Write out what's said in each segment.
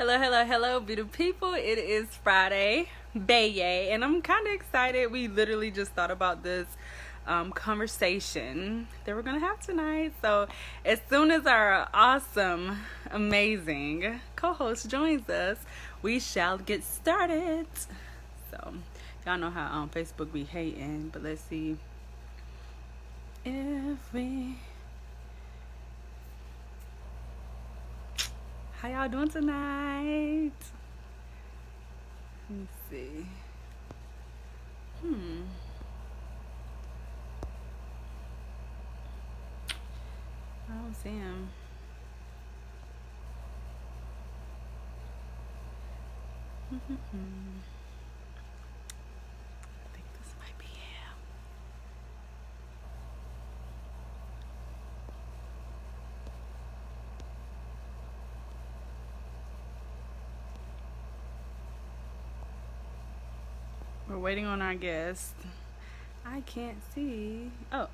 Hello, hello, hello, beautiful people. It is Friday, Baye, and I'm kind of excited. We literally just thought about this conversation that we're going to have tonight. So, as soon as our awesome, amazing co host joins us, we shall get started. So, y'all know how on Facebook be hating, but let's see if we. How y'all doing tonight? Let me see. Hmm. I don't see him. I think this might be him. We're waiting on our guest. I can't see. Oh,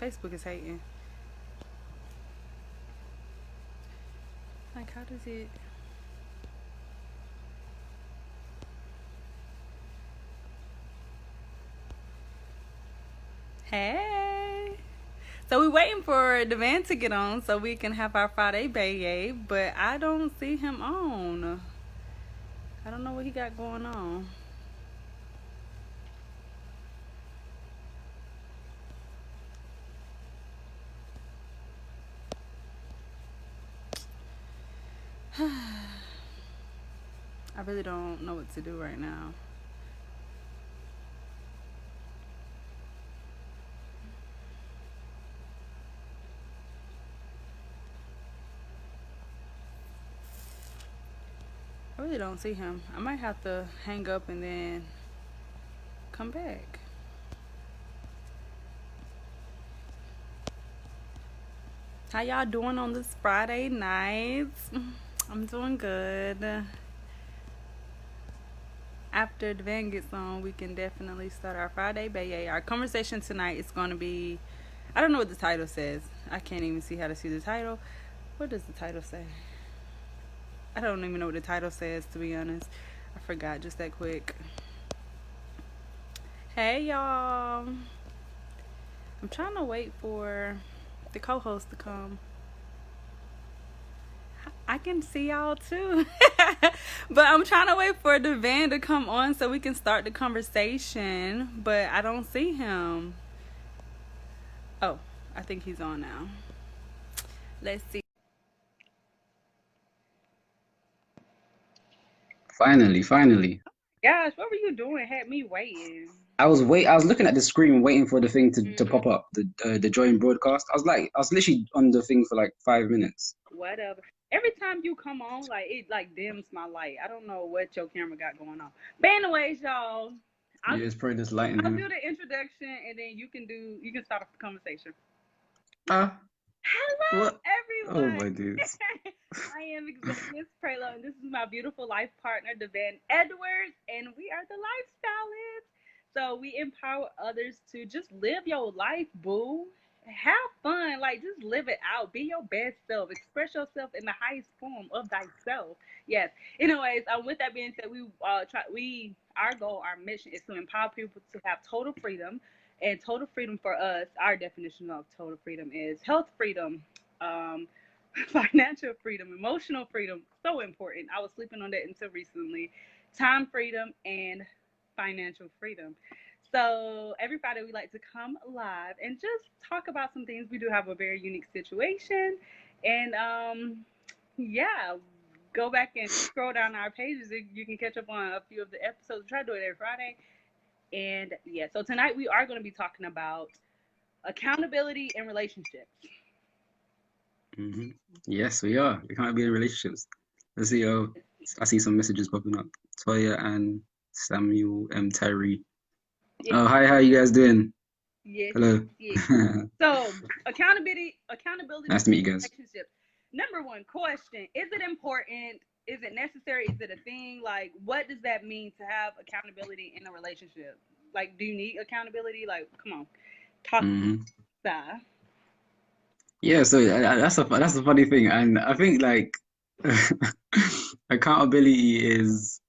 Facebook is hating. Like, how does it? Hey. So we're waiting for Devann to get on so we can have our Friday Baye, but I don't see him on. I don't know what he got going on. I really don't know what to do right now. I really don't see him. I might have to hang up and then come back. How y'all doing on this Friday night? I'm doing good. After Devann gets on, we can definitely start our Friday Baye. Our conversation tonight is going to be, I don't know what the title says. I can't even see how to see the title. What does the title say? I don't even know what the title says, to be honest. I forgot just that quick. Hey, y'all. I'm trying to wait for the co host to come. I can see y'all too. But I'm trying to wait for Devann to come on so we can start the conversation. But I don't see him. Oh, I think he's on now. Let's see. Finally. Gosh, what were you doing? Had me waiting. I was looking at the screen waiting for the thing to Mm, pop up, the join broadcast. I was literally on the thing for like 5 minutes. whatever. Every time you come on, like it like dims my light. I don't know what your camera got going on. But anyways, y'all, I'll Yeah, it's probably just lighting I'll do here. the introduction and then you can start off the conversation. Ah, Hello, what? Oh everyone. my dudes. I am Xavius Praylow, and this is my beautiful life partner, Devann Edwards, and we are the Lifestylists. So we empower others to just live your life, boo. Have fun, like just live it out. Be your best self. Express yourself in the highest form of thyself. Yes. Anyways, with that being said, our goal, our mission is to empower people to have total freedom. And total freedom for us, our definition of total freedom is health freedom, um, financial freedom, emotional freedom, so important. I was sleeping on that until recently. Time freedom and financial freedom. So every Friday we like to come live and just talk about some things. We do have a very unique situation, and yeah, go back and scroll down our pages. You can catch up on a few of the episodes. We try to do it every Friday, and yeah. So tonight we are going to be talking about accountability in relationships. hmm Yes, we are. We can't be in relationships. Let's see. Oh, I see some messages popping up. Toya and Samuel M. Tyree. Yes, Oh, hi. How you guys doing? yes, yes, Hello. yes. So accountability Nice to meet you in guys. relationships. Number one question: is it important? Is it necessary? Is it a thing? Like, what does that mean to have accountability in a relationship? Like, do you need accountability? Like, come on, talk hmm that. Yeah, so that's the funny thing, and I think like accountability is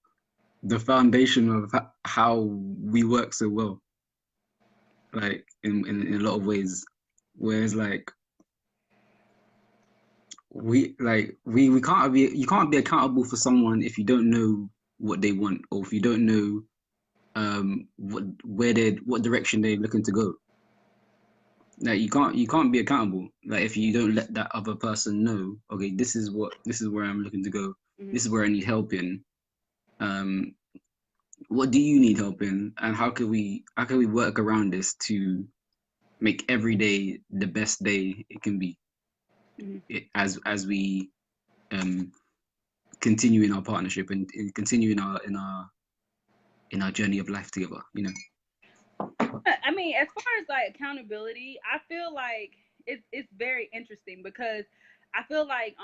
the foundation of how we work so well, like in a lot of ways. Whereas like we can't be you can't be accountable for someone if you don't know what they want or if you don't know what direction they're looking to go. Like you can't be accountable. Like if you don't let that other person know, okay, this is where I'm looking to go. Hmm. This is where I need help in. Um, what do you need help in, and how can we work around this to make every day the best day it can be Hmm. as we um continue in our partnership and continue in our journey of life together. You know. I mean, as far as like accountability, I feel like it's very interesting because I feel like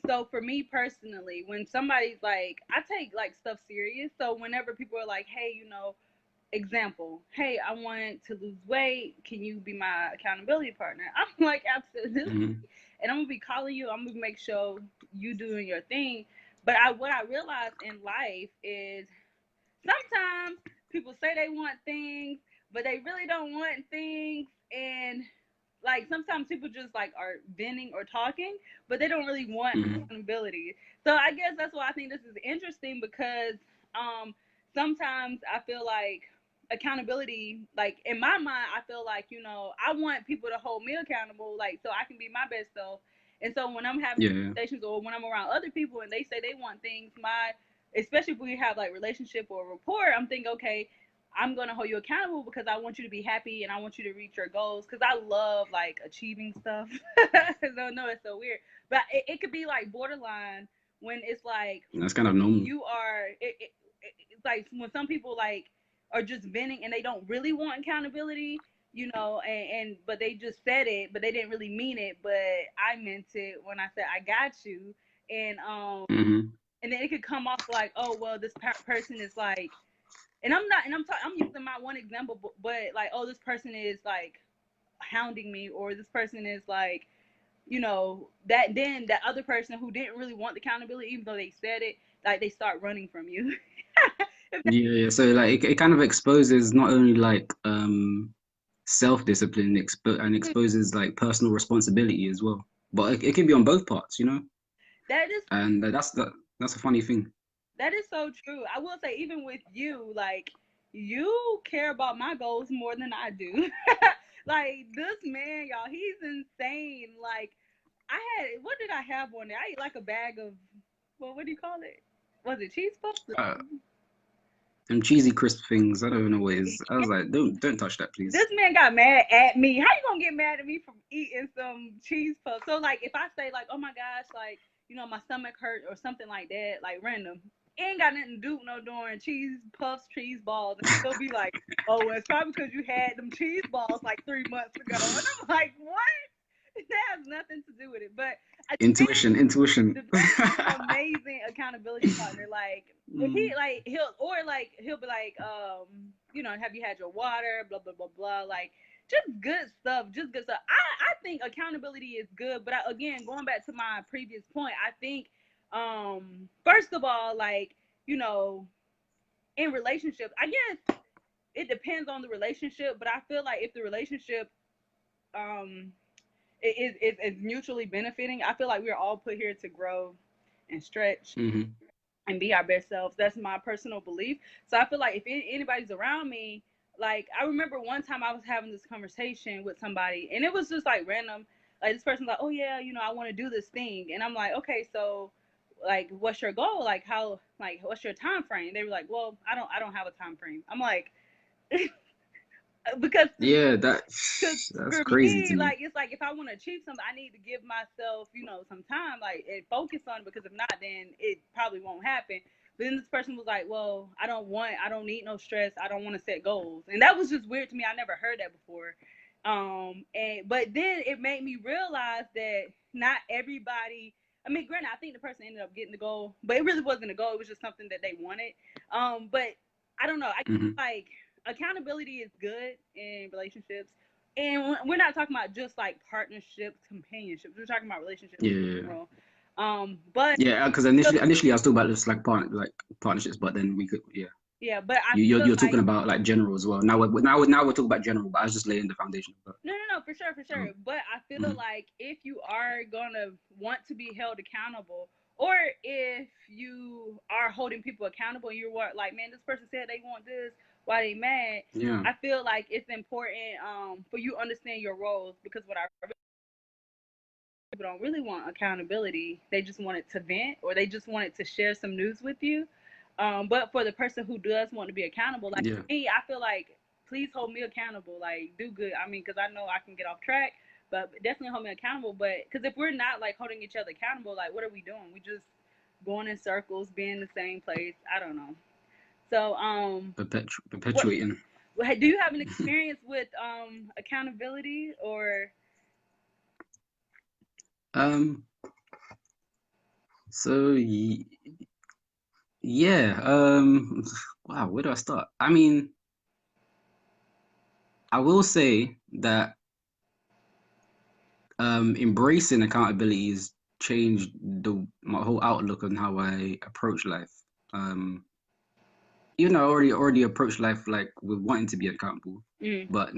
so for me personally, when somebody's like I take like stuff serious. So whenever people are like, "Hey, example, hey, I want to lose weight. Can you be my accountability partner?" I'm like, absolutely. Hmm. And I'm gonna be calling you. I'm gonna make sure you doing your thing. But what I realized in life is sometimes people say they want things, but they really don't want things. And like sometimes people just like are venting or talking, but they don't really want Hmm. accountability. So I guess that's why I think this is interesting because um sometimes I feel like accountability, like in my mind, I feel like, I want people to hold me accountable, like so I can be my best self. And so when I'm having Yeah. conversations or when I'm around other people and they say they want things, my especially if we have like relationship or rapport, I'm thinking, okay, I'm gonna hold you accountable because I want you to be happy and I want you to reach your goals because I love like achieving stuff. No, no, it's so weird, but it could be like borderline when it's like That's kind of normal. you are. It's like when some people like are just venting and they don't really want accountability, and but they just said it, but they didn't really mean it. But I meant it when I said I got you, and Hmm. and then it could come off like, oh well, this person is like, and I'm not, and I'm using my one example, but like, oh, this person is like hounding me, or this person is like, that then that other person who didn't really want the accountability, even though they said it, like they start running from you. Yeah, yeah. So like it kind of exposes not only like self-discipline and exposes like personal responsibility as well. But it can be on both parts, you know? that is And that's a funny thing. that is so true. I will say, even with you, like you care about my goals more than I do. Like this man, y'all, he's insane. Like I had, what did I have one day? I ate like a bag of, well, what do you call it? Was it cheese puffs? Uh, them cheesy crisp things, I don't even know what it is. I was like, don't touch that, please. This man got mad at me. How you gonna get mad at me from eating some cheese puffs? So like, if I say like, oh my gosh, like my stomach hurt or something like that, like random, it ain't got nothing to do with no doing cheese puffs, cheese balls, and he'll be like, oh, well, it's probably because you had them cheese balls like 3 months ago, and I'm like, what? That has nothing to do with it. But Intuition, intuition. the man is an amazing accountability partner. Like if he Mm, like he'll be like, have you had your water? Blah blah blah blah. Like just good stuff. Just good stuff. I think accountability is good, but again, going back to my previous point, I think first of all, like you know, in relationships, I guess it depends on the relationship, but I feel like if the relationship um is mutually benefiting, I feel like we're all put here to grow and stretch hmm. and be our best selves. That's my personal belief. So I feel like if anybody's around me, like I remember one time I was having this conversation with somebody, and it was just like random. Like this person's like, "Oh yeah, I want to do this thing," and I'm like, "Okay, so like, what's your goal? Like, what's your time frame?" They were like, "Well, I don't have a time frame." I'm like, because Yeah, because that's for crazy me, to me. like it's like if I want to achieve something, I need to give myself, some time, like and focus on it. Because if not, then it probably won't happen. But then this person was like, "Well, I don't need no stress. I don't want to set goals," and that was just weird to me. I never heard that before. And but then it made me realize that not everybody. I mean, granted, I think the person ended up getting the goal, but it really wasn't a goal. It was just something that they wanted. But I don't know. I Hmm. like accountability is good in relationships. and we're not talking about just like partnerships, companionships. We're talking about relationships in Yeah. general. But Yeah, because initially I was talking about just like partnerships, but then we could yeah, but I feel you're talking like about like general as well. Now we're talking about general, but I was just laying the foundation. But no, for sure, for sure. um, But I feel mhm. like if you are gonna want to be held accountable, or if you are holding people accountable, and you're like, man, this person said they want this, why they mad? Yeah, I feel like it's important for you to understand your roles, because what I people don't really want accountability. They just want it to vent, or they just want it to share some news with you. But for the person who does want to be accountable, like yeah, me, I feel like please hold me accountable. Like do good. I mean, because I know I can get off track, but definitely hold me accountable. But because if we're not like holding each other accountable, like what are we doing? We just going in circles, being in the same place. I don't know. So what perpetuating. do you have an experience with accountability or? Um, so yeah, wow, where do I start? I mean, I will say that embracing accountability has changed my whole outlook on how I approach life. Um, Even though I already approached life like with wanting to be accountable, Mm, but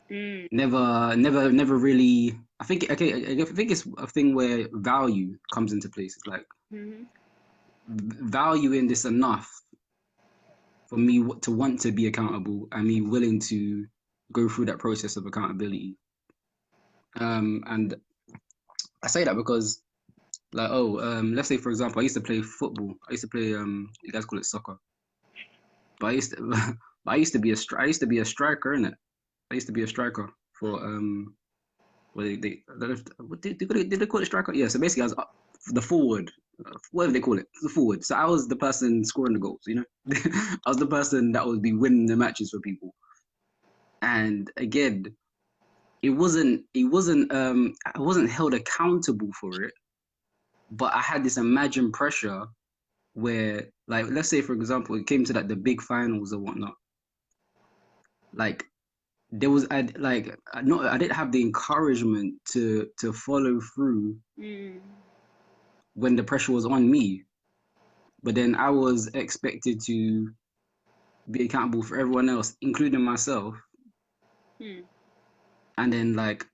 mm, never really. I think okay, I think it's a thing where value comes into place. It's like mm-hmm. valuing this enough for me to want to be accountable and me willing to go through that process of accountability. And I say that because like let's say for example, I used to play football. I used to play you guys call it soccer, but I used to I used to be a striker in it. I used to be a striker for what did they call it striker? Yeah, so basically I was the forward, whatever they call it, the forward. So I was the person scoring the goals, you know. I was the person that would be winning the matches for people. And again, I wasn't held accountable for it, but I had this imagined pressure where, like, let's say for example, it came to like the big finals or whatnot. Like there was I didn't have the encouragement to follow through Mm, when the pressure was on me, but then I was expected to be accountable for everyone else, including myself. mm, And then like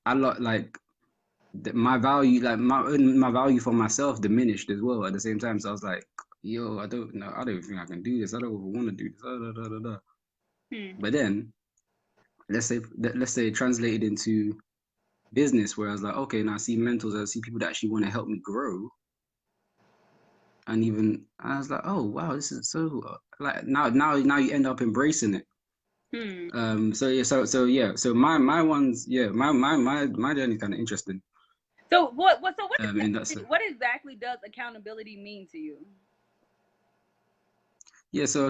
my value, like my value for myself diminished as well at the same time. So I was like, yo, I don't know, I don't think I can do this. I don't even want to do this. Da, da, da, da. mm. But then let's say it translated into business where I was like, okay, now I see mentors, I see people that actually want to help me grow. And even I was like, oh wow, this is so like now you end up embracing it. Hmm. So yeah, so my ones, yeah, my journey is kind of interesting. So what In that sense. what exactly does accountability mean to you? Yeah, so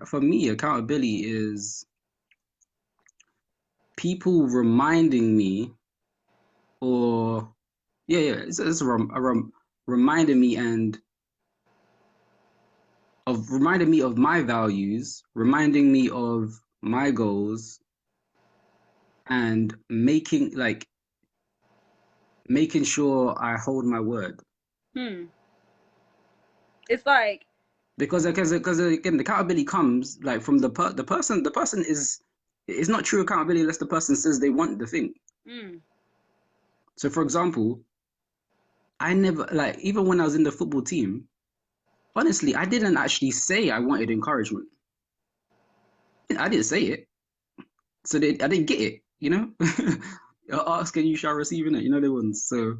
for me, accountability is people reminding me, or it's reminding me and of reminding me of my values, reminding me of my goals, and making sure I hold my word. Hmm. It's like Because again, the accountability comes like from the person is not true accountability unless the person says they want the thing. mm, So for example, I never like even when I was in the football team, honestly, I didn't actually say I wanted encouragement. I didn't say it, so I didn't get it. You know, ask and you shall receive it. You know the ones. So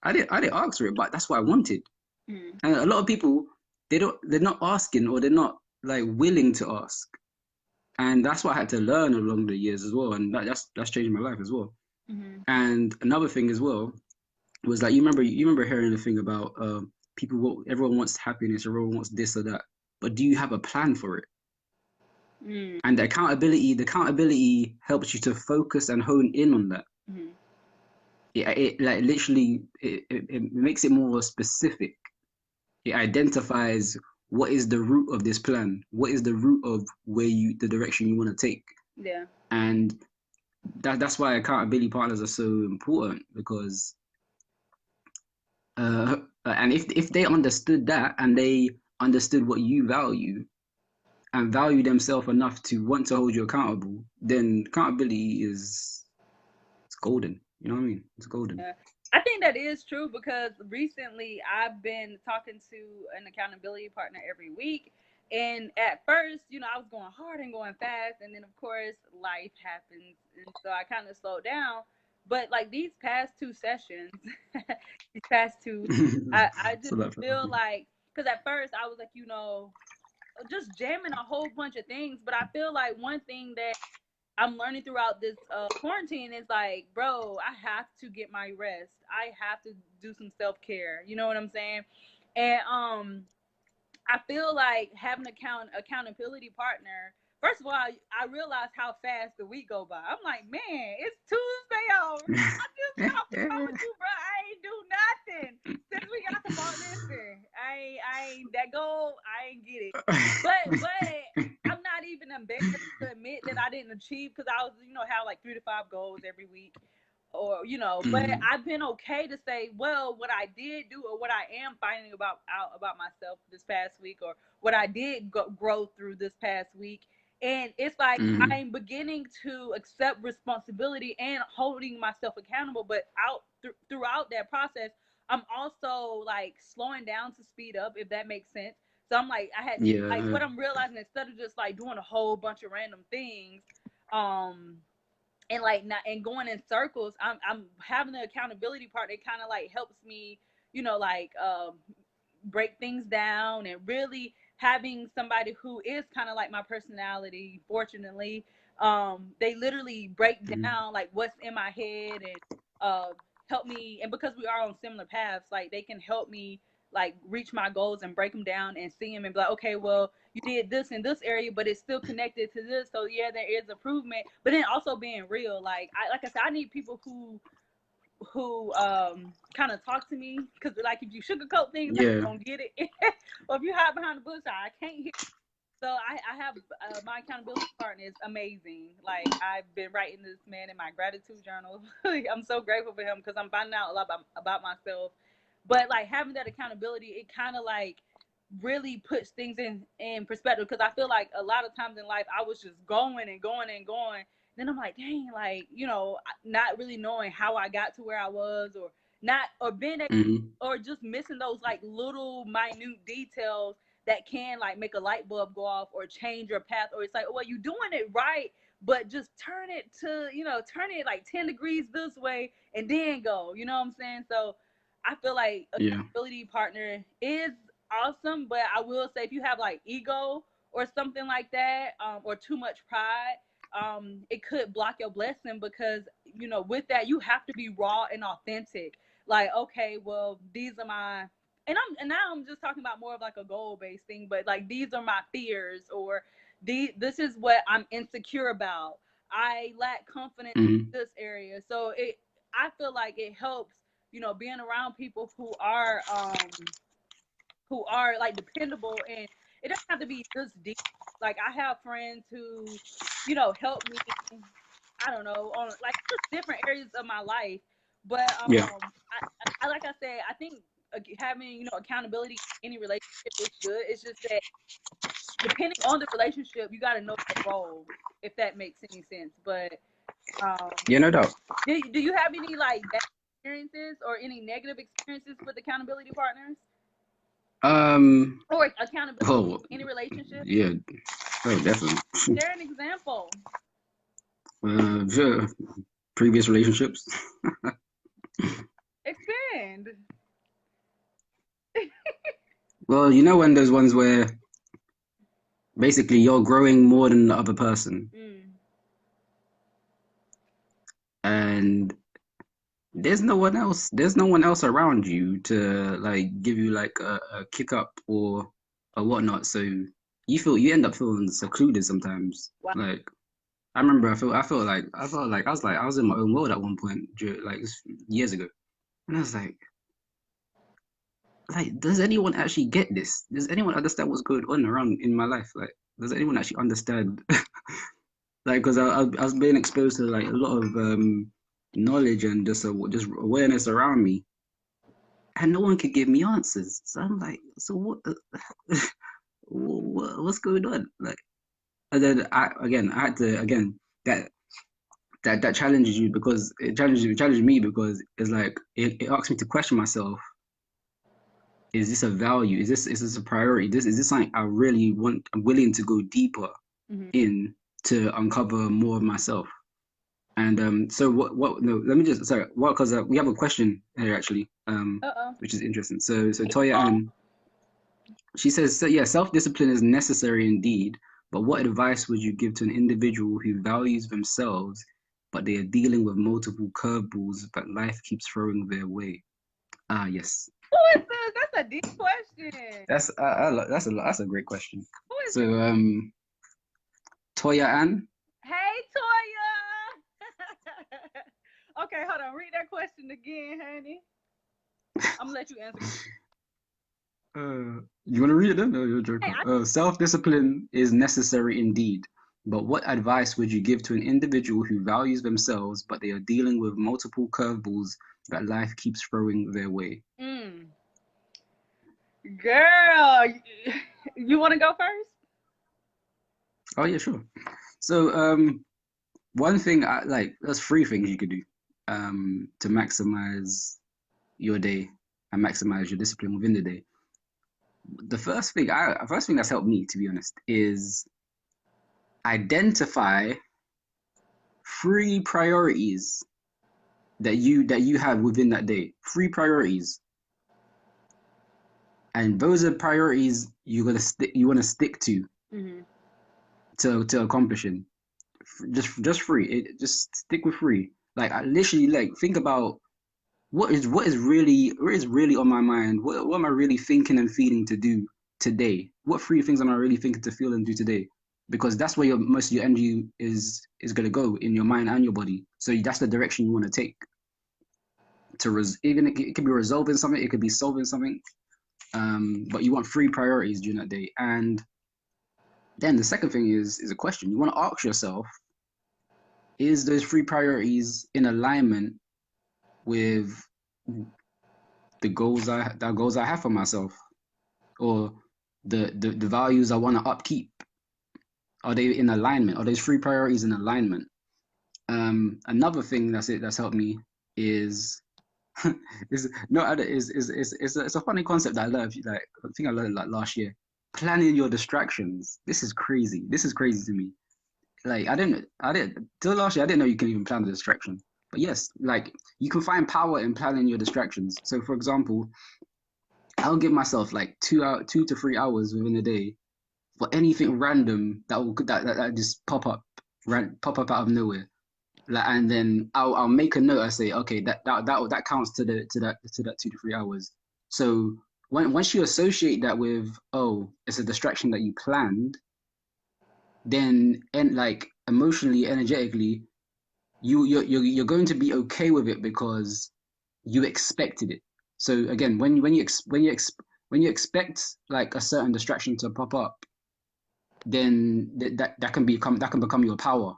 I didn't ask for it, but that's what I wanted. mm, And a lot of people they're not asking or they're not like willing to ask. And that's what I had to learn along the years as well, and that's changed my life as well. mm-hmm. And another thing as well was like you remember hearing the thing about everyone wants happiness, everyone wants this or that, but do you have a plan for it? Mm, And the accountability helps you to focus and hone in on that. mm-hmm. It like literally it makes it more specific. It identifies what is the root of this plan? What is the root of the direction you want to take? Yeah. And that's why accountability partners are so important, because and if they understood that, and they understood what you value and value themselves enough to want to hold you accountable, then accountability is, it's golden. You know what I mean? It's golden. Yeah. I think that is true because recently I've been talking to an accountability partner every week. And at first, I was going hard and going fast. And then, of course, life happens. And so I kind of slowed down. But like these past two sessions, these past two, I So just that, feel like, because at first I was like, just jamming a whole bunch of things. But I feel like one thing that I'm learning throughout this quarantine is like, bro, I have to get my rest. I have to do some self care. You know what I'm saying? And I feel like having accountability partner. First of all, I realized how fast the week go by. I'm like, man, it's Tuesday already. I just got off the phone with you, bro. I ain't do nothing since we got the phone. Listen, I ain't that goal. I ain't get it. But I'm not even embarrassed to admit that I didn't achieve because I was, have like 3 to 5 goals every week, or but I've been okay to say, well, what I did do or what I am finding out about myself this past week, or what I did grow through this past week. And it's like I'm beginning to accept responsibility and holding myself accountable, but throughout that process, I'm also like slowing down to speed up, if that makes sense. So I'm like, I had like yeah, what I'm realizing, instead of just like doing a whole bunch of random things, um, and like not and going in circles, I'm having the accountability part. It kind of like helps me, like break things down, and really having somebody who is kind of like my personality. Fortunately, they literally break down like what's in my head, and uh help me. And because we are on similar paths, like they can help me like reach my goals and break them down and see them and be like, okay, well, you did this in this area, but it's still connected to this. So yeah, there is improvement. But then also being real, like I said, I need people who kind of talk to me, because like if you sugarcoat things, I yeah, don't get it. Or if you hide behind the bush, I can't hear. So I have my accountability partner is amazing. Like I've been writing this man in my gratitude journal. I'm so grateful for him because I'm finding out a lot about myself. But like having that accountability, it kind of like really puts things in perspective, because I feel like a lot of times in life I was just going and going and going. Then I'm like, dang, like not really knowing how I got to where I was, or not, or being able, or just missing those like little minute details that can like make a light bulb go off or change your path. Or it's like, well, you're doing it right, but just turn it to, turn it like 10 degrees this way and then go, you know what I'm saying? So I feel like yeah, accountability partner is awesome, but I will say if you have like ego or something like that, or too much pride, it could block your blessing, because with that you have to be raw and authentic. Like, okay, well, these are my, and now I'm just talking about more of like a goal based thing, but like these are my fears, or this is what I'm insecure about. I lack confidence in this area. So I feel like it helps, being around people who are like dependable, and it doesn't have to be this deep. Like I have friends who, help me, I don't know, on like just different areas of my life. But yeah, I like I said, I think having accountability in any relationship is good. It's just that depending on the relationship, you got to know your role, if that makes any sense. But yeah, no doubt. do you have any like bad experiences or any negative experiences with accountability partners or accountability Oh, in any relationship? yeah, oh, definitely. Share an example. Sure. Previous relationships. Expand. Well, when there's ones where basically you're growing more than the other person, Mm. and there's no one else around you to like give you like a kick up or whatnot. So you end up feeling secluded sometimes. Wow. Like I remember I was in my own world at one point, like years ago, and I was like, like, does anyone actually get this? Does anyone understand what's going on around in my life? Like, does anyone actually understand? Like, because I was being exposed to like a lot of knowledge and just awareness around me, and no one could give me answers. So I'm like, so what? What's going on? Like, and then I had to again that that challenges you because it challenges me because it's like it asks me to question myself. Is this a value? Is this a priority? Is this something I really want? I'm willing to go deeper in to uncover more of myself. And so what? No, let me just sorry. What? Because we have a question here actually, which is interesting. So Toya Ann, she says, so, yeah, self-discipline is necessary indeed, but what advice would you give to an individual who values themselves, but they are dealing with multiple curveballs that life keeps throwing their way? Ah, yes. Who is this? That's a deep question. That's a great question. Who is So Toya Ann. Hey, Toya. Okay, hold on. Read that question again, honey. I'm gonna let you answer. You want to read it then? No, you're joking. Hey, Self-discipline is necessary indeed, but what advice would you give to an individual who values themselves, but they are dealing with multiple curveballs that life keeps throwing their way? Girl, you want to go first? Oh yeah, sure. So one thing there's three things you could do to maximize your day and maximize your discipline within the day. The first thing that's helped me, to be honest, is identify three priorities that you have within that day. Three priorities, and those are priorities you want to stick to to accomplishing. Just three. Just stick with three. Like I literally think about what is really on my mind. What am I really thinking and feeling to do today? What three things am I really thinking to feel and do today? Because that's where most of your energy is going to go, in your mind and your body. So that's the direction you want to take. Even it could be resolving something, it could be solving something, but you want three priorities during that day. And then the second thing is a question you want to ask yourself: is those three priorities in alignment with the goals I have for myself, or the values I want to upkeep? Are they in alignment? Are those three priorities in alignment? Another thing that's helped me is it's a funny concept that I love. Like I think I learned last year. Planning your distractions. This is crazy. This is crazy to me. Like I didn't till last year I didn't know you can even plan a distraction. But yes, like you can find power in planning your distractions. So for example, I'll give myself like 2 to 3 hours within a day for anything random that just pop up out of nowhere. Like, and then I'll make a note. I say, okay, that counts to that 2 to 3 hours. So once you associate that with, oh, it's a distraction that you planned, then and like emotionally, energetically, you're going to be okay with it because you expected it. So again, when you expect like a certain distraction to pop up, then that can become your power.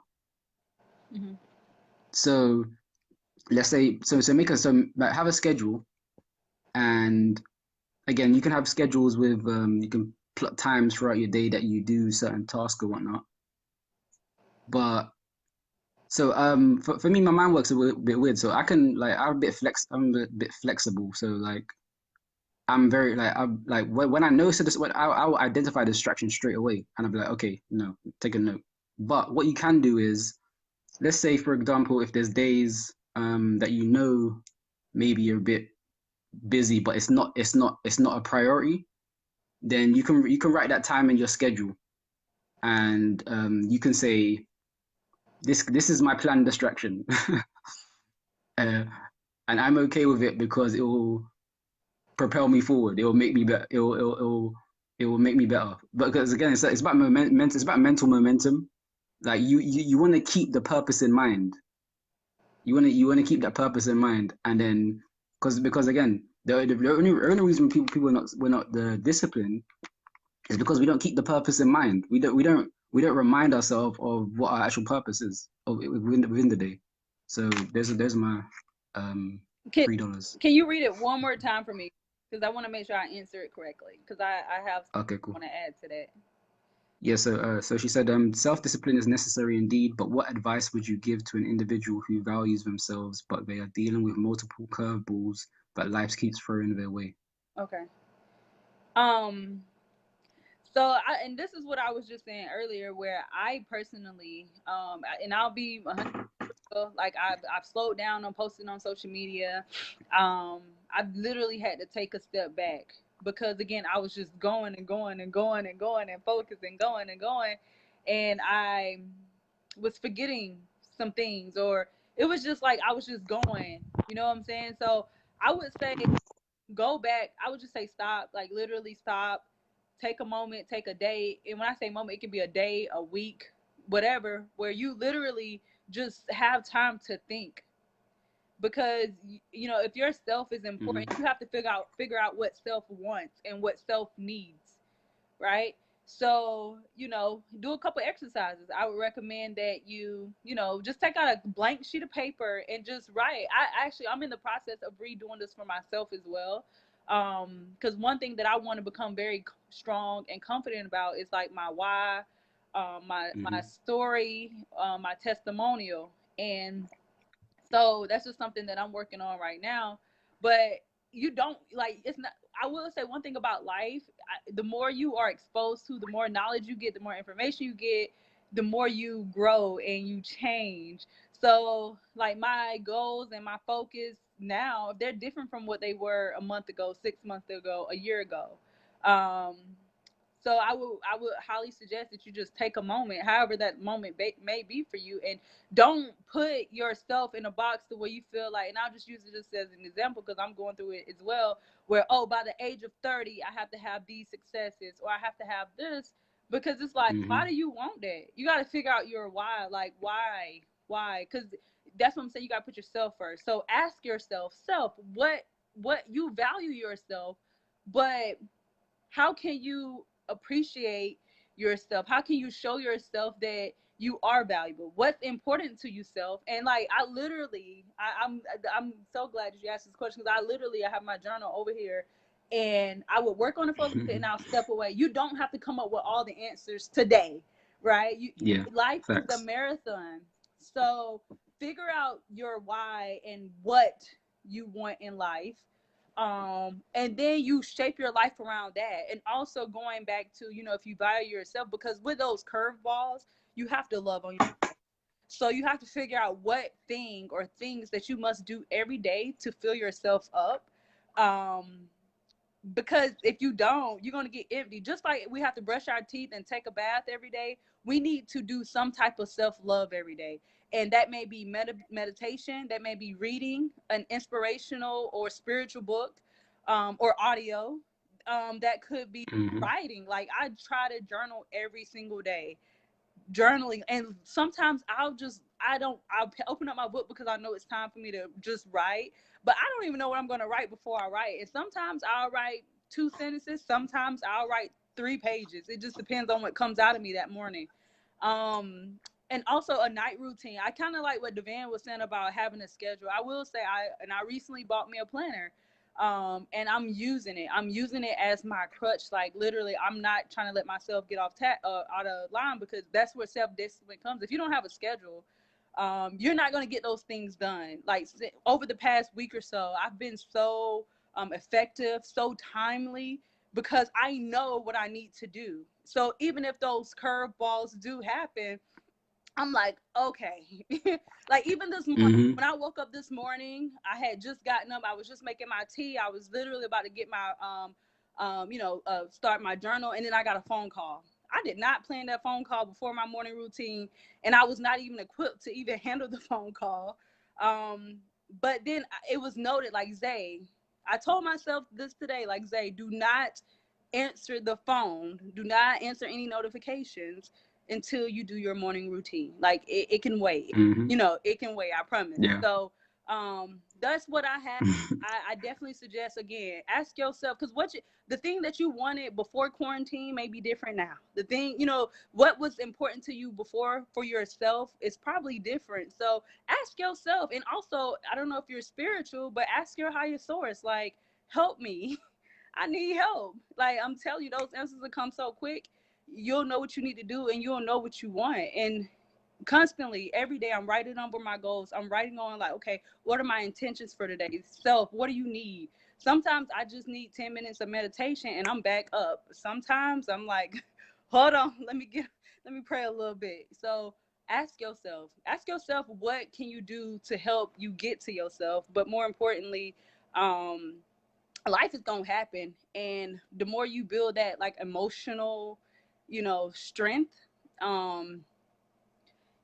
So let's say have a schedule, and again you can have schedules with you can plot times throughout your day that you do certain tasks or whatnot. But so for me, my mind works a bit weird. So I'm a bit flexible. So like I'm very when I notice this, I will identify distraction straight away, and I'll be like, okay, no, take a note. But what you can do is, let's say for example, if there's days that you know maybe you're a bit busy, but it's not a priority, then you can write that time in your schedule, and you can say this is my planned distraction, and I'm okay with it because it will propel me forward. It will make me better. It will make me better. But because again, it's about momentum. It's about mental momentum. Like you want to keep the purpose in mind. You want to keep that purpose in mind, and then because again, The only reason people we're not the discipline is because we don't keep the purpose in mind. We don't remind ourselves of what our actual purpose is within the day. So there's my Can $3. can you read it one more time for me? Because I want to make sure I answer it correctly. Because I have Okay, cool. want to add to that. Yeah, so she said, self-discipline is necessary indeed, but what advice would you give to an individual who values themselves, but they are dealing with multiple curveballs, but life keeps throwing their way? Okay. Um. And this is what I was just saying earlier, where I personally, and I'll be 100 like I've slowed down on posting on social media. I've literally had to take a step back because again I was just going and going and going and going and focusing, going and going, and I was forgetting some things, or it was just like I was just going. You know what I'm saying? So I would say go back. I would just say stop, like literally stop, take a moment, take a day. And when I say moment, it could be a day, a week, whatever, where you literally just have time to think. Because you know, if your self is important, Mm-hmm. you have to figure out what self wants and what self needs, right? So, you know, do a couple exercises. I would recommend that you know, just take out a blank sheet of paper and just write. I'm in the process of redoing this for myself as well. Because one thing that I want to become very strong and confident about is like my why, my Mm-hmm. story, my testimonial, and so that's just something that I'm working on right now. But you don't like it's not. I will say one thing about life: the more you are exposed to, the more knowledge you get, the more information you get, the more you grow and you change. So, like my goals and my focus now, they're different from what they were a month ago, 6 months ago, a year ago. Um, so I would highly suggest that you just take a moment, however that moment may be for you, and don't put yourself in a box to where you feel like. And I'll just use it just as an example because I'm going through it as well. Where by the age of 30, I have to have these successes, or I have to have this, because it's like, why Mm-hmm. do you want that? You got to figure out your why. Like why? Because that's what I'm saying. You got to put yourself first. So ask yourself, what you value yourself, but how can you appreciate yourself? How can you show yourself that you are valuable? What's important to yourself? And like I literally, I'm so glad that you asked this question because I have my journal over here, and I would work on it for a little bit and I'll step away. You don't have to come up with all the answers today, right? Yeah, Life is a facts. marathon, so figure out your why and what you want in life, and then you shape your life around that. And also going back to, you know, if you value yourself, because with those curveballs you have to love on you, so you have to figure out what thing or things that you must do every day to fill yourself up, um because if you don't, you're going to get empty. Just like we have to brush our teeth and take a bath every day, we need to do some type of self-love every day. And that may be meditation, that may be reading an inspirational or spiritual book, or audio, that could be Mm-hmm. writing. Like I try to journal every single day, journaling. And sometimes I'll open up my book because I know it's time for me to just write, but I don't even know what I'm going to write before I write. And sometimes I'll write 2 sentences, sometimes I'll write 3 pages. It just depends on what comes out of me that morning. Um and also a night routine. I kind of like what Devann was saying about having a schedule. I will say I recently bought me a planner, and I'm using it as my crutch. Like literally, I'm not trying to let myself get out of line, because that's where self-discipline comes. If you don't have a schedule, you're not going to get those things done. Like over the past week or so, I've been so effective, so timely, because I know what I need to do. So even if those curveballs do happen, I'm like, okay. Like even this morning, Mm-hmm. when I woke up this morning, I had just gotten up. I was just making my tea. I was literally about to get my start my journal, and then I got a phone call. I did not plan that phone call before my morning routine, and I was not even equipped to even handle the phone call. Um, but then it was noted, like, Xaye, I told myself this today, like, Xaye, do not answer the phone. Do not answer any notifications until you do your morning routine. Like it can wait. Mm-hmm. You know, it can wait, I promise. Yeah. So That's what I have. I definitely suggest, again, ask yourself, because the thing that you wanted before quarantine may be different now. The thing, what was important to you before for yourself is probably different. So ask yourself. And also, I don't know if you're spiritual, but ask your higher source, like, help me. I need help. Like, I'm telling you, those answers will come so quick. You'll know what you need to do, and you'll know what you want. And constantly, every day, I'm writing over my goals. I'm writing on, like, okay, what are my intentions for today? Self, what do you need? Sometimes I just need 10 minutes of meditation and I'm back up. Sometimes I'm like, hold on, let me pray a little bit. So ask yourself what can you do to help you get to yourself. But more importantly, um life is gonna happen, and the more you build that, like, emotional, strength, um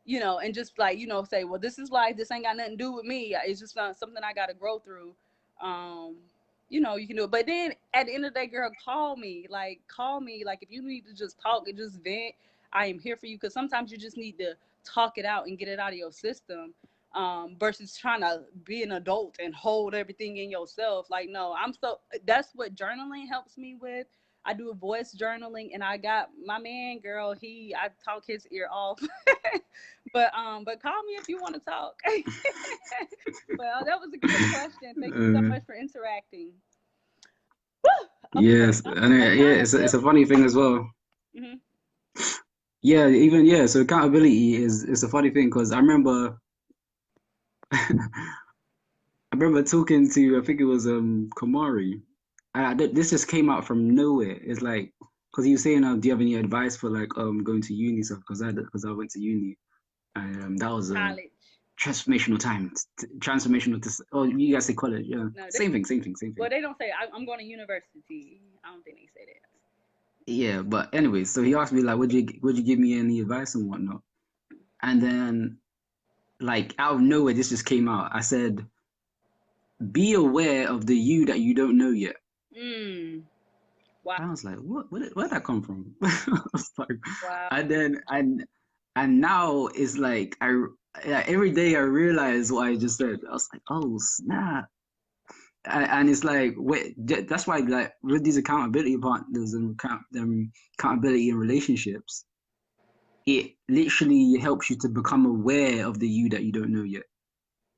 and just, like, say, well, this is life, this ain't got nothing to do with me, it's just not something I gotta grow through. um you can do it. But then at the end of the day, girl, call me, like, if you need to just talk and just vent, I am here for you, because sometimes you just need to talk it out and get it out of your system, versus trying to be an adult and hold everything in yourself. Like, no, that's what journaling helps me with. I do a voice journaling, and I got my man, girl, I talk his ear off. But call me if you want to talk. Well, that was a good question. Thank you so Uh, much for interacting. Woo! Okay, yes, and yeah, it's a funny thing as well. hmm Yeah, even yeah. So accountability is a funny thing because I remember talking to, I think it was Kamari. This just came out from nowhere. It's like, because he was saying, do you have any advice for like going to uni stuff? Because I went to uni, and that was a College. transformational time. Transformational to, oh, you guys say college, yeah, No, same thing, same thing, same well, thing. they don't say I'm going to university. I don't think they say that. Yeah, but anyway, so he asked me like, would you give me any advice and whatnot? And then like out of nowhere, this just came out. I said, be aware of the you that you don't know yet. Mm. Wow. I was like, what? Where'd that come from? I was like, Wow. and then and now it's like yeah, every day I realize what I just said. I was like, oh snap! And it's like, wait, that's why like with these accountability partners and accountability in relationships, it literally helps you to become aware of the you that you don't know yet.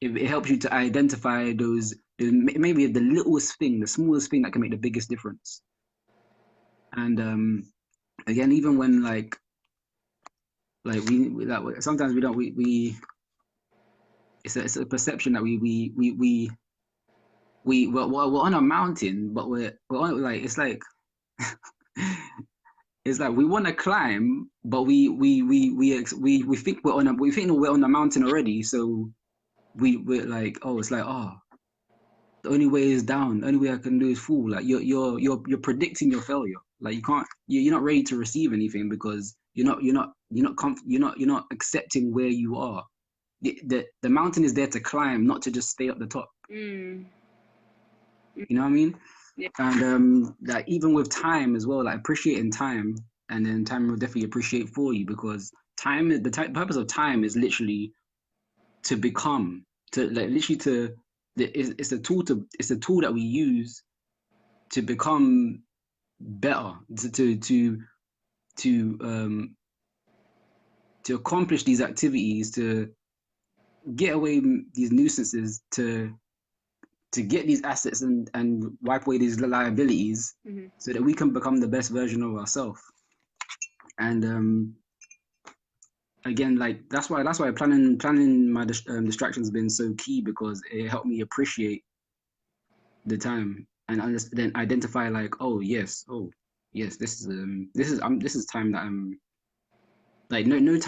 It helps you to identify those maybe the littlest thing, the smallest thing that can make the biggest difference. And again, even when like we like sometimes we don't we it's a perception that we're on a mountain, but we're on like it's like we want to climb, but we think we think we're on the mountain already, so we're like, oh, it's like, oh, the only way is down, the only way I can do is fall. Like you're predicting your failure. Like you can't, you're not ready to receive anything because you're not accepting where you are. The mountain is there to climb, not to just stay up the top. Mm. You know what I mean? Yeah. And like even with time as well, like appreciating time, and then time will definitely appreciate for you because purpose of time is literally to become, to like literally to it's a tool that we use to become better, to um to accomplish these activities, to get away these nuisances, to get these assets and wipe away these liabilities hmm so that we can become the best version of ourselves. And again, like that's why planning my distractions has been so key because it helped me appreciate the time and then identify like, oh yes, this is time that I'm like no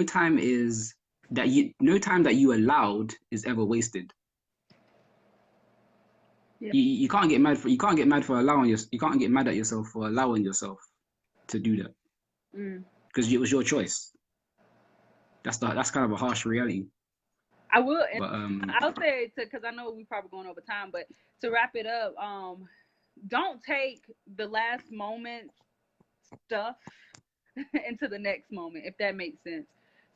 time is that you no time that you allowed is ever wasted. Yeah. You can't get mad for allowing you can't get mad at yourself for allowing yourself to do that Mm. because it was your choice. That's kind of a harsh reality. I will, and But I'll say, because I know we probably going over time, but to wrap it up, don't take the last moment stuff into the next moment, if that makes sense.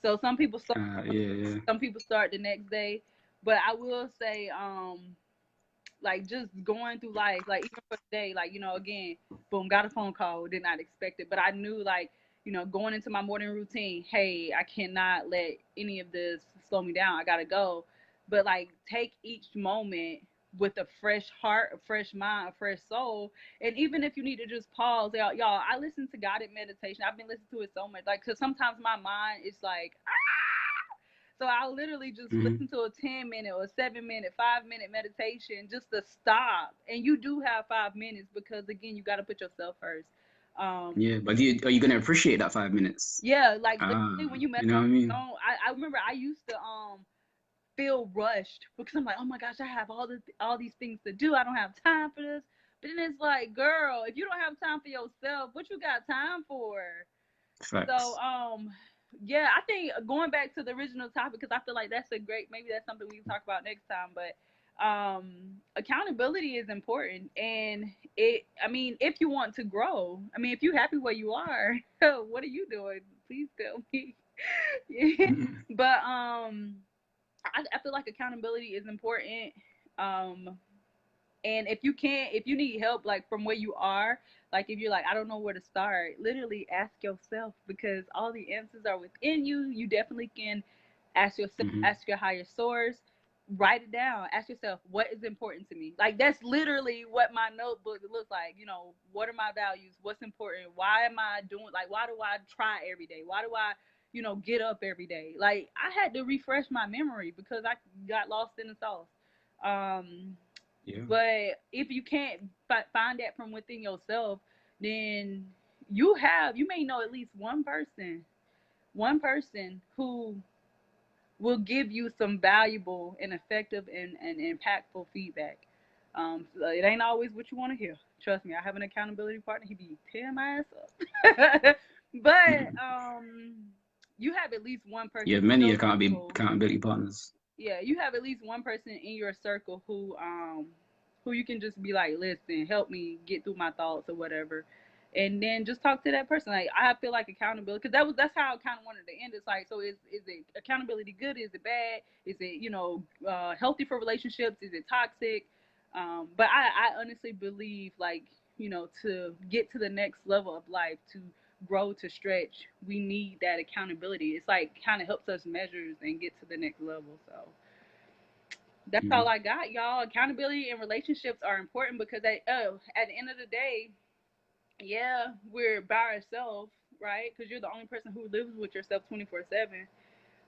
So some people start, Yeah. some people start the next day. But I will say, like just going through life, like even for the day, like, again, boom, got a phone call, did not expect it. But I knew, like, going into my morning routine, hey, I cannot let any of this slow me down. I gotta go. But like take each moment with a fresh heart, a fresh mind, a fresh soul. And even if you need to just pause, y'all, I listen to guided meditation. I've been listening to it so much. Like, cause sometimes my mind is like, so I'll literally just Mm-hmm. listen to a 10-minute or 7-minute, 5-minute meditation just to stop. And you do have 5 minutes because, again, you got to put yourself first. Um, Yeah, but are you gonna appreciate that 5 minutes? yeah, like Ah, literally when you you know meditate, what I mean? I remember I used to feel rushed because I'm like, oh my gosh, I have all these things to do. I don't have time for this. But then it's like, girl, if you don't have time for yourself, what you got time for? So, Facts. yeah, I think going back to the original topic, because I feel like that's a great, maybe that's something we can talk about next time. But accountability is important, and I mean, if you want to grow, I mean, if you're happy where you are, what are you doing? Please tell me. Yeah. Mhm. But I feel like accountability is important. Um, and if you need help, like from where you are, like if you're like, I don't know where to start, literally ask yourself because all the answers are within you. You definitely can ask yourself, Mhm. ask your higher source, write it down, ask yourself, what is important to me? Like that's literally what my notebook looks like. What are my values? What's important? Why am I doing, like, why do I try every day? Why do I, get up every day? Like I had to refresh my memory because I got lost in the sauce. Um, Yeah. but if you can't find that from within yourself, then you may know at least one person who will give you some valuable and effective and impactful feedback. So it ain't always what you want to hear. Trust me, I have an accountability partner. He be tearing my ass up. But Mhm. you have at least one person You have in many your circle. accountability partners. Yeah, you have at least one person in your circle who you can just be like, listen, help me get through my thoughts or whatever, and then just talk to that person. Like I feel like accountability, because that's how I kind of wanted to end. It's like, so is it accountability good? Is it bad? Is it healthy for relationships? Is it toxic? But I honestly believe, like, to get to the next level of life, to grow, to stretch, we need that accountability. It's like kind of helps us measures and get to the next level. So that's all Mhm. I got, y'all. Accountability and relationships are important because at the end of the day, yeah, we're by ourselves, right? Because you're the only person who lives with yourself 24/7.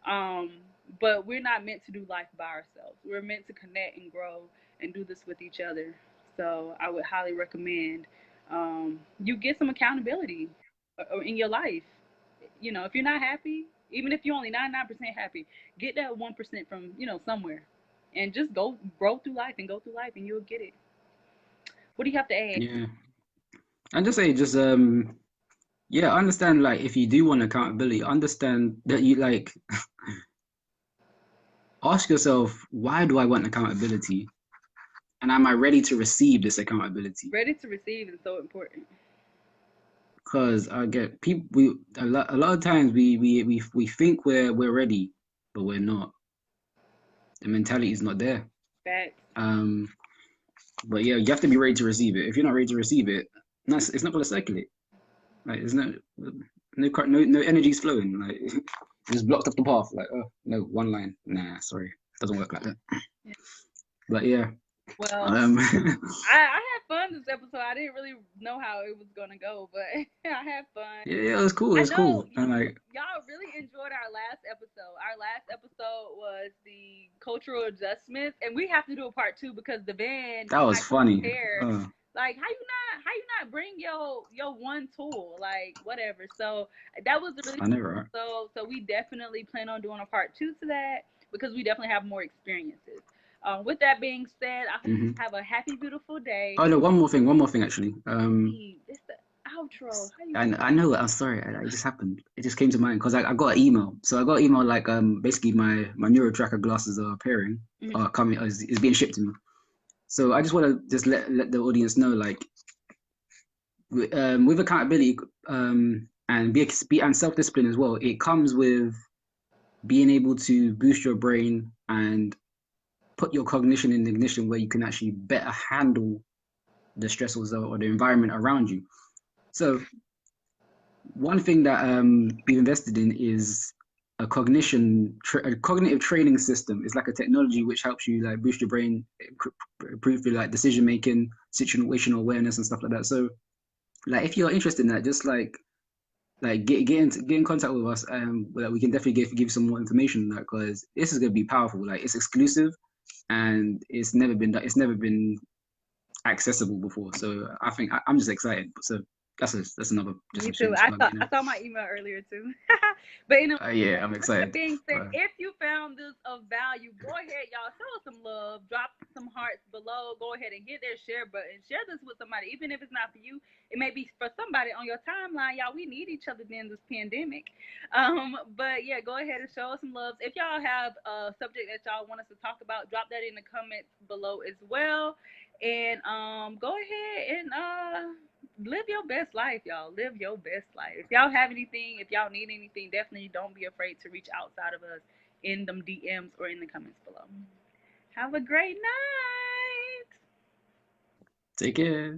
Um, but we're not meant to do life by ourselves. We're meant to connect and grow and do this with each other. So I would highly recommend you get some accountability in your life. If you're not happy, even if you're only 99% happy, get that 1% from somewhere, and just go grow through life and go through life, and you'll get it. What do you have to add? Yeah. And just say just yeah, understand like if you do want accountability, understand that you like ask yourself, why do I want accountability? And am I ready to receive this accountability? Ready to receive is so important. Because I get people we a lot of times we think we're ready, but we're not. The mentality is not there. Facts. Um, but yeah, you have to be ready to receive it. If you're not ready to receive it, it's not going to circulate. Like there's no energy's flowing. Like it's blocked off the path. Like oh no, one line. Nah, sorry, doesn't work like that. Yeah. But yeah, Well, um, I had fun this episode. I didn't really know how it was gonna go, but I had fun. yeah, it was cool. It I was know cool. And like y'all really enjoyed our last episode. Our last episode was the cultural adjustments, and we have to do a part two because the band that did was not come funny. prepared. Like how you not bring your one tool, like whatever. So that was a really I know, right? so we definitely plan on doing a part two to that because we definitely have more experiences. With that being said, I hope you Hmm. have a happy, beautiful day. Oh no, one more thing actually. It's the outro. How you I know. I'm sorry. It just happened. It just came to mind because I got an email. So I got an email like basically my neuro tracker glasses are appearing, Mhm. are coming, is being shipped to me. So I just want to just let the audience know like with accountability and be and self discipline as well. It comes with being able to boost your brain and put your cognition in ignition where you can actually better handle the stressors or the environment around you. So one thing that we've invested in is a cognitive training system. It's like a technology which helps you like boost your brain, improve your like decision making, situational awareness, and stuff like that. So like if you're interested in that, just like get in contact with us, like we can definitely give some more information on that because this is gonna be powerful. Like it's exclusive and it's never been accessible before. So I think I'm just excited. So that's another just Me some too. shameless plug, you know. I saw my email earlier too. But anyway, Yeah, I'm with that excited. being said, if you found this of value, go ahead, y'all, show us some love, drop some hearts below, go ahead and hit that share button, share this with somebody, even if it's not for you, it may be for somebody on your timeline. Y'all, we need each other during this pandemic. But yeah, go ahead and show us some love. If y'all have a subject that y'all want us to talk about, drop that in the comments below as well. And go ahead and live your best life, y'all. Live your best life. If y'all have anything, if y'all need anything, definitely don't be afraid to reach outside of us in them DMs or in the comments below. Have a great night. Take care.